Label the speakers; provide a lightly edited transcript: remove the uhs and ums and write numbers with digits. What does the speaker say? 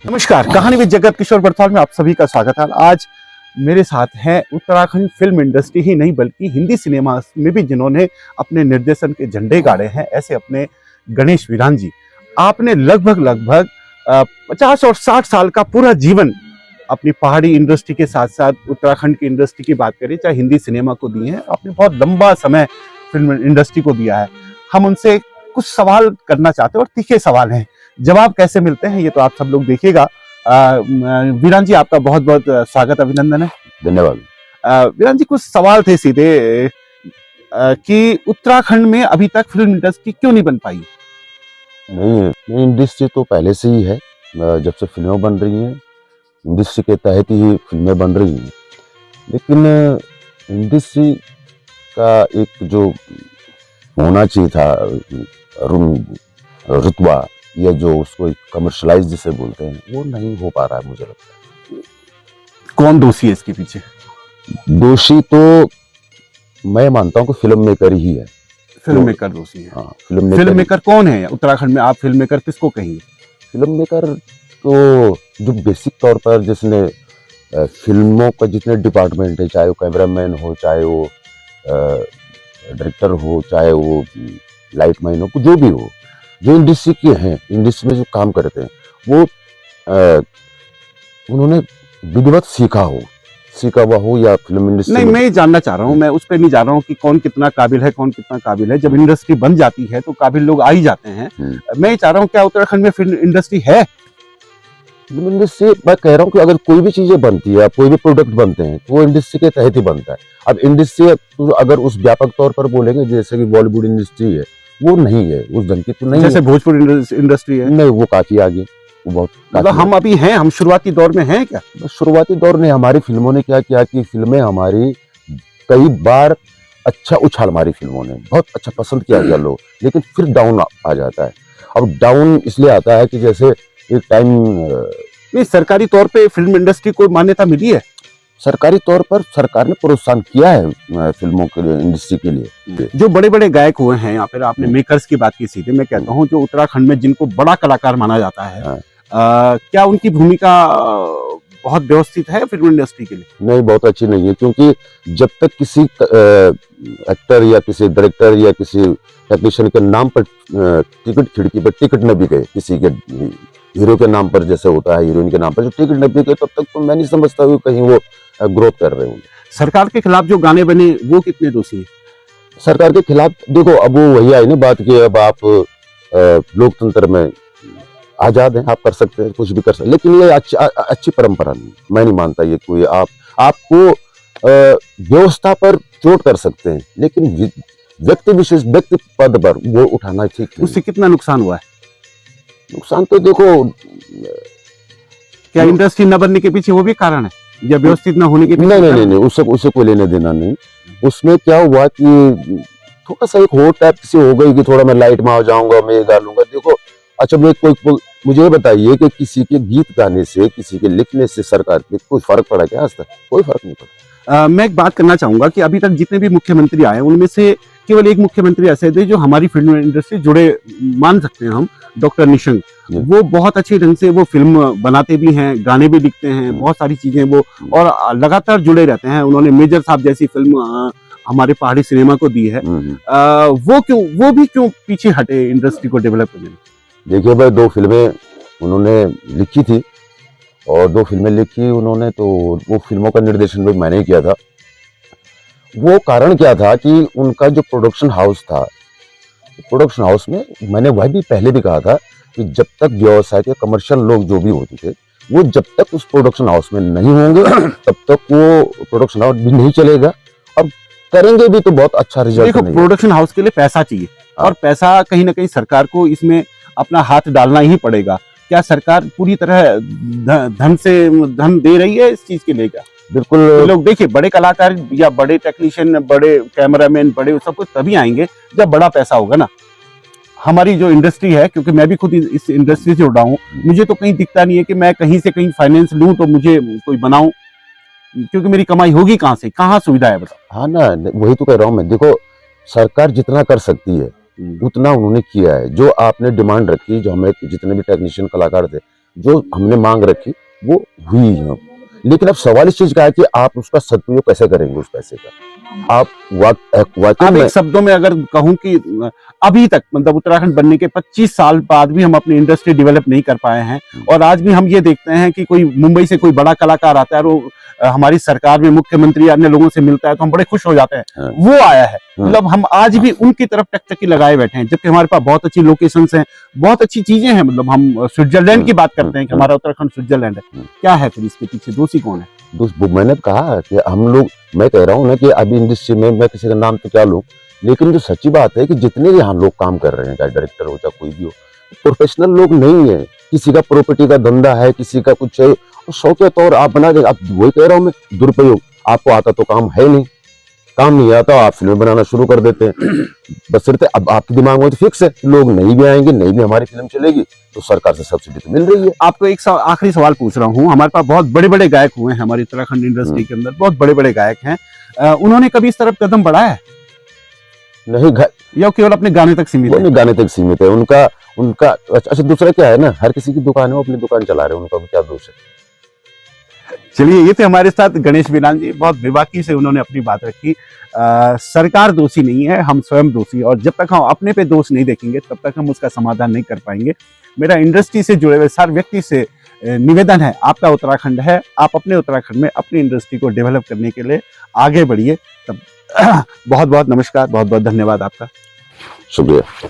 Speaker 1: नमस्कार, कहानी विद जगत किशोर बड़थौल में आप सभी का स्वागत है। आज मेरे साथ हैं उत्तराखंड फिल्म इंडस्ट्री ही नहीं बल्कि हिंदी सिनेमा में भी जिन्होंने अपने निर्देशन के झंडे गाड़े हैं, ऐसे अपने गणेश विरान जी। आपने लगभग 50 और 60 साल का पूरा जीवन अपनी पहाड़ी इंडस्ट्री के साथ साथ उत्तराखंड की इंडस्ट्री की बात करें चाहे हिंदी सिनेमा को दिए हैं। आपने बहुत लंबा समय फिल्म इंडस्ट्री को दिया है। हम उनसे कुछ सवाल करना चाहते हैं और तीखे सवाल हैं, जवाब कैसे मिलते हैं ये तो आप सब लोग देखिएगा। वीरान जी, आपका बहुत बहुत स्वागत, अभिनंदन है।
Speaker 2: धन्यवाद।
Speaker 1: वीरान जी, कुछ सवाल थे सीधे कि उत्तराखंड में अभी तक फिल्म इंडस्ट्री क्यों नहीं बन पाई?
Speaker 2: नहीं, इंडस्ट्री तो पहले से ही है। जब से फिल्में बन रही हैं इंडस्ट्री के तहत ही फिल्में बन रही हैं, लेकिन इंडस्ट्री का एक जो होना चाहिए था रुतबा या जो उसको कमर्शलाइज जिसे बोलते हैं वो नहीं हो पा रहा है। मुझे लगता है
Speaker 1: कौन दोषी है इसके पीछे?
Speaker 2: दोषी तो मैं मानता हूँ कि फिल्म मेकर ही है।
Speaker 1: फिल्म मेकर दोषी है।
Speaker 2: हाँ,
Speaker 1: फिल्म मेकर कौन है उत्तराखंड में? आप फिल्म मेकर किसको कहेंगे?
Speaker 2: फिल्म मेकर तो जो बेसिक तौर पर जिसने फिल्मों का जितने डिपार्टमेंट है, चाहे वो कैमरामैन हो, चाहे वो डायरेक्टर हो, चाहे वो लाइट मैन हो, जो भी हो, जो इंडस्ट्री के हैं, इंडस्ट्री में जो काम करते हैं वो उन्होंने विधिवत सीखा हुआ हो या फिल्म इंडस्ट्री
Speaker 1: नहीं, मैं ये जानना चाह रहा हूँ, मैं उस पर नहीं जा रहा हूँ कि कौन कितना काबिल है, कौन कितना काबिल है। जब इंडस्ट्री बन जाती है तो काबिल लोग आ ही जाते हैं। मैं ये चाह रहा हूँ क्या उत्तराखंड में फिल्म इंडस्ट्री है?
Speaker 2: फिल्म इंडस्ट्री, मैं कह रहा हूँ कि अगर कोई भी चीजें बनती है, कोई भी प्रोडक्ट बनते हैं तो वो इंडस्ट्री के तहत ही बनता है। अब इंडस्ट्री तो अगर उस व्यापक तौर पर बोलेंगे जैसे कि बॉलीवुड इंडस्ट्री है, वो नहीं है, उस ढंग की तो नहीं
Speaker 1: जैसे
Speaker 2: है।
Speaker 1: भोजपुर इंडस्ट्री है,
Speaker 2: नहीं, वो काफी आगे, वो बहुत
Speaker 1: मतलब हम अभी हैं, हम शुरुआती दौर में हैं क्या?
Speaker 2: शुरुआती दौर में हमारी फिल्मों ने क्या किया कि फिल्में हमारी कई बार अच्छा उछाल मारी, फिल्मों ने बहुत अच्छा पसंद किया गया लोग, लेकिन फिर डाउन आ जाता है। अब डाउन इसलिए आता है कि जैसे एक टाइम
Speaker 1: नहीं, सरकारी तौर पे फिल्म इंडस्ट्री को मान्यता मिली है?
Speaker 2: सरकारी तौर पर सरकार ने प्रोत्साहन किया है फिल्मों के लिए, इंडस्ट्री के लिए।
Speaker 1: जो बड़े बड़े गायक हुए हैं या फिर आपने मेकर्स की बात की, सीधे मैं कहता हूँ जो उत्तराखंड में जिनको बड़ा कलाकार माना जाता है, क्या उनकी भूमिका बहुत व्यवस्थित है फिल्म इंडस्ट्री के लिए?
Speaker 2: नहीं, बहुत अच्छी नहीं है, क्योंकि जब तक किसी एक्टर या किसी डायरेक्टर या किसी टेक्नीशियन के नाम पर टिकट खिड़की पर टिकट न बिके, किसी के हीरो के नाम पर जैसे होता है, हीरोइन के नाम पर जो टिकट न बिके, तब तक तो मैं नहीं समझता कि कहीं वो ग्रोथ कर रहे होंगे।
Speaker 1: सरकार के खिलाफ जो गाने बने वो कितने दोषी हैं?
Speaker 2: सरकार के खिलाफ देखो, अब वो वही आई ना बात कि अब आप लोकतंत्र में आजाद हैं, आप कर सकते हैं, कुछ भी कर सकते हैं, लेकिन ये अच्छी परंपरा नहीं, मैं नहीं मानता ये कोई आपको व्यवस्था पर चोट कर सकते हैं, लेकिन व्यक्ति विशेष, व्यक्ति पद पर वो उठाना ठीक नहीं।
Speaker 1: उससे कितना नुकसान हुआ है?
Speaker 2: नुकसान तो देखो,
Speaker 1: क्या इंडस्ट्री न बनने के पीछे वो भी कारण है या व्यवस्थित न होने के पीछे?
Speaker 2: नहीं, उससे कोई लेने देना नहीं। उसमें क्या हुआ कि थोड़ा सा एक होड़ टाइप से हो गई कि थोड़ा मैं लाइट में आ जाऊंगा, मैं ये डालूंगा। देखो, अच्छा मुझे ये बताइए कि किसी के गीत गाने से, किसी के लिखने से सरकार पे कोई फर्क पड़ा क्या? आज तक कोई फर्क नहीं पड़ा।
Speaker 1: मैं एक बात करना चाहूंगा कि अभी तक जितने भी मुख्यमंत्री आए उनमें से केवल एक मुख्यमंत्री ऐसे थे जो हमारी फिल्म इंडस्ट्री जुड़े मान सकते हैं हम, डॉक्टर निशंक। वो बहुत अच्छे ढंग से वो फिल्म बनाते भी हैं, गाने भी लिखते हैं, बहुत सारी चीजें वो, और लगातार जुड़े रहते हैं। उन्होंने मेजर साहब जैसी फिल्म हमारे पहाड़ी सिनेमा को दी है। वो भी क्यों पीछे हटे इंडस्ट्री को डेवलप करने में?
Speaker 2: देखिए भाई, 2 फिल्में उन्होंने लिखी थी और 2 फिल्में लिखी उन्होंने, तो वो फिल्मों का निर्देशन भी मैंने किया था। वो कारण क्या था कि उनका जो प्रोडक्शन हाउस था, प्रोडक्शन हाउस में मैंने वह भी पहले भी कहा था कि जब तक व्यवसाय के कमर्शियल लोग जो भी होते थे वो जब तक उस प्रोडक्शन हाउस में नहीं होंगे तब तक वो प्रोडक्शन हाउस भी नहीं चलेगा, और करेंगे भी तो बहुत अच्छा रिजल्ट
Speaker 1: नहीं। प्रोडक्शन हाउस के लिए पैसा चाहिए और पैसा कहीं ना कहीं सरकार को इसमें अपना हाथ डालना ही पड़ेगा। क्या सरकार पूरी तरह धन दे रही है इस चीज के लिए? क्या
Speaker 2: बिल्कुल।
Speaker 1: तो लोग देखिए, बड़े कलाकार या बड़े टेक्नीशियन, बड़े कैमरामैन, बड़े सब कुछ तभी आएंगे जब बड़ा पैसा होगा ना। हमारी जो इंडस्ट्री है, क्योंकि मैं भी खुद इस इंडस्ट्री से जुड़ा हूँ, मुझे तो कहीं दिखता नहीं है कि मैं कहीं से कहीं फाइनेंस लूं तो मुझे कोई बनाऊं, क्योंकि मेरी कमाई होगी कहाँ से, कहाँ सुविधा है बताओ?
Speaker 2: हाँ ना, वही तो कह रहा हूँ मैं। देखो, सरकार जितना कर सकती है उतना उन्होंने किया है। जो आपने डिमांड रखी, जो हमें जितने भी टेक्नीशियन कलाकार थे, जो हमने मांग रखी वो हुई है। लेकिन अब सवाल इस चीज का है कि आप उसका सदुपयोग कैसे करेंगे उस पैसे का। आप वाकई
Speaker 1: आप
Speaker 2: में
Speaker 1: एक शब्दों में अगर कहूं कि अभी तक मतलब उत्तराखंड बनने के 25 साल बाद भी हम अपनी इंडस्ट्री डेवलप नहीं कर पाए हैं, और आज भी हम ये देखते हैं कि कोई मुंबई से कोई बड़ा कलाकार आता है और वो हमारी सरकार में मुख्यमंत्री अन्य लोगों से मिलता है तो हम बड़े खुश हो जाते हैं,
Speaker 2: हाँ।
Speaker 1: वो आया है।
Speaker 2: हाँ।
Speaker 1: मतलब हम आज भी उनकी तरफ टकटकी लगाए बैठे हैं, जबकि हमारे पास बहुत अच्छी लोकेशंस हैं, बहुत अच्छी चीजें हैं। मतलब हम स्विट्जरलैंड की बात करते हैं कि हमारा उत्तराखंड स्विट्जरलैंड है। क्या है फिर इसके पीछे दोषी कौन है?
Speaker 2: मैंने कहा कि हम लोग, मैं कह रहा हूँ ना कि अभी इंडस्ट्री में मैं किसी का नाम तो क्या लूं, लेकिन जो सच्ची बात है कि जितने यहाँ लोग काम कर रहे हैं, चाहे डायरेक्टर हो चाहे कोई भी हो, प्रोफेशनल लोग नहीं है। किसी का प्रॉपर्टी का धंधा है, किसी का कुछ है, शौक के तौर आप बना देंगे। अब वही कह रहा हूँ मैं, दुरुपयोग। आपको आता तो काम है नहीं, काम नहीं आता आप फिल्म बनाना शुरू कर देते हैं। बस सिर्फ अब आपके दिमाग में तो फिक्स है, लोग नहीं भी आएंगे, नहीं भी हमारी फिल्म चलेगी, तो सरकार से सब्सिडी तो मिल रही है।
Speaker 1: आपको एक आखिरी सवाल पूछ रहा हूँ। हमारे पास बहुत बड़े बड़े गायक हुए हैं हमारी उत्तराखंड इंडस्ट्री के अंदर, बहुत बड़े बड़े गायक हैं। उन्होंने कभी इस तरफ कदम बढ़ाया है
Speaker 2: नहीं,
Speaker 1: या केवल अपने गाने तक सीमित
Speaker 2: वो
Speaker 1: है?
Speaker 2: नहीं, गाने तक सीमित है उनका। अच्छा, दूसरा क्या है ना, हर किसी की दुकान है, वो अपनी दुकान चला रहे हैं, उनका क्या दोष है।
Speaker 1: चलिए, ये थे हमारे साथ गणेश बिलान जी, बहुत बेबाकी से उन्होंने अपनी बात रखी। सरकार दोषी नहीं है, हम स्वयं दोषी, और जब तक हम अपने पे दोष नहीं देखेंगे तब तक हम उसका समाधान नहीं कर पाएंगे। मेरा इंडस्ट्री से जुड़े हुए हर व्यक्ति से निवेदन है, आपका उत्तराखंड है, आप अपने उत्तराखंड में अपनी इंडस्ट्री को डेवलप करने के लिए आगे बढ़िए। तब बहुत बहुत नमस्कार, बहुत बहुत धन्यवाद आपका।
Speaker 2: शुक्रिया।